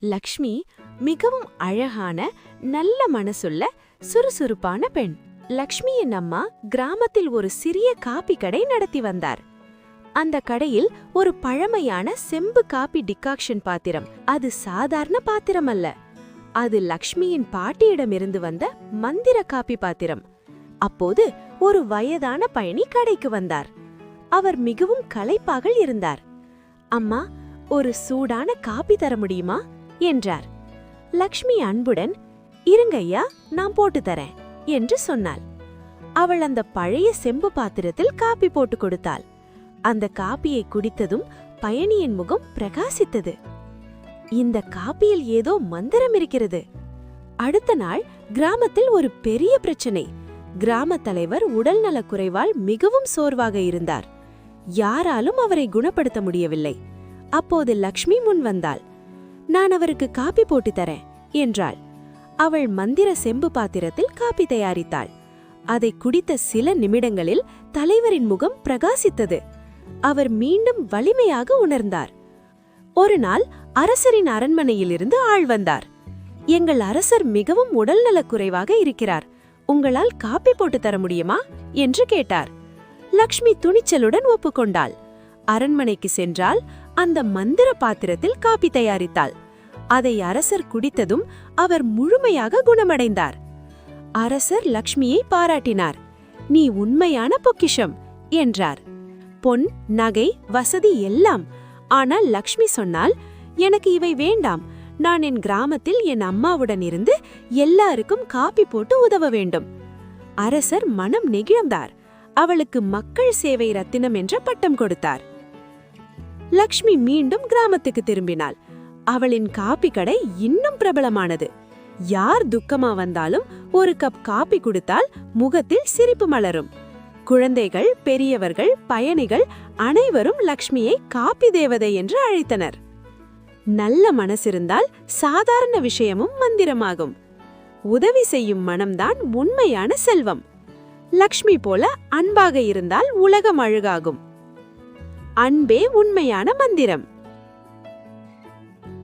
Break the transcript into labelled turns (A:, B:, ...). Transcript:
A: லக்ஷ்மி மிகவும் அழகான நல்ல மனசுள்ள சுறுசுறுப்பான பெண். லக்ஷ்மியின் அம்மா கிராமத்தில் ஒரு சிறிய காபி கடை நடத்தி வந்தார். அந்த கடையில் ஒரு பழமையான செம்பு காபி டிகாக்ஷன் பாத்திரம். அது சாதாரண பாத்திரம் அல்ல, அது லக்ஷ்மியின் பாட்டியிடமிருந்து வந்த மந்திர காபி பாத்திரம். அப்போது ஒரு வயதான பயணி கடைக்கு வந்தார். அவர் மிகவும் களைப்பாக இருந்தார். அம்மா, ஒரு சூடான காபி தர முடியுமா என்றார். லக்ஷ்மி அன்புடன், இருங்கய்யா, நான் போட்டு தரேன் என்று சொன்னாள். அவள் அந்த பழைய செம்பு பாத்திரத்தில் காபி போட்டு கொடுத்தாள். அந்த காப்பியை குடித்ததும் பயணியின் முகம் பிரகாசித்தது. இந்த காப்பியில் ஏதோ மந்திரம் இருக்கிறது. அடுத்த நாள் கிராமத்தில் ஒரு பெரிய பிரச்சனை. கிராம தலைவர் உடல்நலக் குறைவால் மிகவும் சோர்வாக இருந்தார். யாராலும் அவரை குணப்படுத்த முடியவில்லை. அப்போது லக்ஷ்மி முன் வந்தாள். நான் அவருக்கு காப்பி போட்டு தரேன் என்றாள். அவள் மந்திர செம்பு பாத்திரத்தில் காப்பி தயாரித்தாள். அதை குடித்த சில நிமிடங்களில் தலைவரின் முகம் பிரகாசித்தது. அவர் மீண்டும் வலிமையாக உணர்ந்தார். ஒரு நாள் அரசரின் அரண்மனையிலிருந்து ஆள் வந்தார். எங்கள் அரசர் மிகவும் உடல்நலக் குறைவாக இருக்கிறார், உங்களால் காப்பி போட்டு தர முடியுமா என்று கேட்டார். லக்ஷ்மி துணிச்சலுடன் ஒப்புக்கொண்டாள். அரண்மனைக்கு சென்றால் அந்த மந்திர பாத்திரத்தில் காப்பி தயாரித்தாள். அதை அரசர் குடித்ததும் அவர் முழுமையாக குணமடைந்தார். அரசர் லக்ஷ்மியை பாராட்டினார். நீ உண்மையான பொக்கிஷம் என்றார். பொன், நகை, வசதி எல்லாம். ஆனால் லக்ஷ்மி சொன்னால், எனக்கு இவை வேண்டாம், நான் என் கிராமத்தில் என் அம்மாவுடன் இருந்து எல்லாருக்கும் காப்பி போட்டு உதவ வேண்டும். அரசர் மனம் நெகிழ்ந்தார். அவளுக்கு மக்கள் சேவை ரத்தினம் என்ற பட்டம் கொடுத்தார். லக்ஷ்மி மீண்டும் கிராமத்துக்கு திரும்பினாள். அவளின் காப்பி கடை இன்னும் பிரபலமானது. யார் துக்கமா வந்தாலும் ஒரு கப் காப்பி கொடுத்தால் முகத்தில் சிரிப்பு மலரும். குழந்தைகள், பெரியவர்கள், பயணிகள் அனைவரும் லக்ஷ்மியை காப்பி தேவதை என்று அழைத்தனர். நல்ல மனசிருந்தால் சாதாரண விஷயமும் மந்திரமாகும். உதவி செய்யும் மனம்தான் உண்மையான செல்வம். லக்ஷ்மி போல அன்பாக இருந்தால் உலகம் அழகாகும். அன்பே உண்மையான மந்திரம்.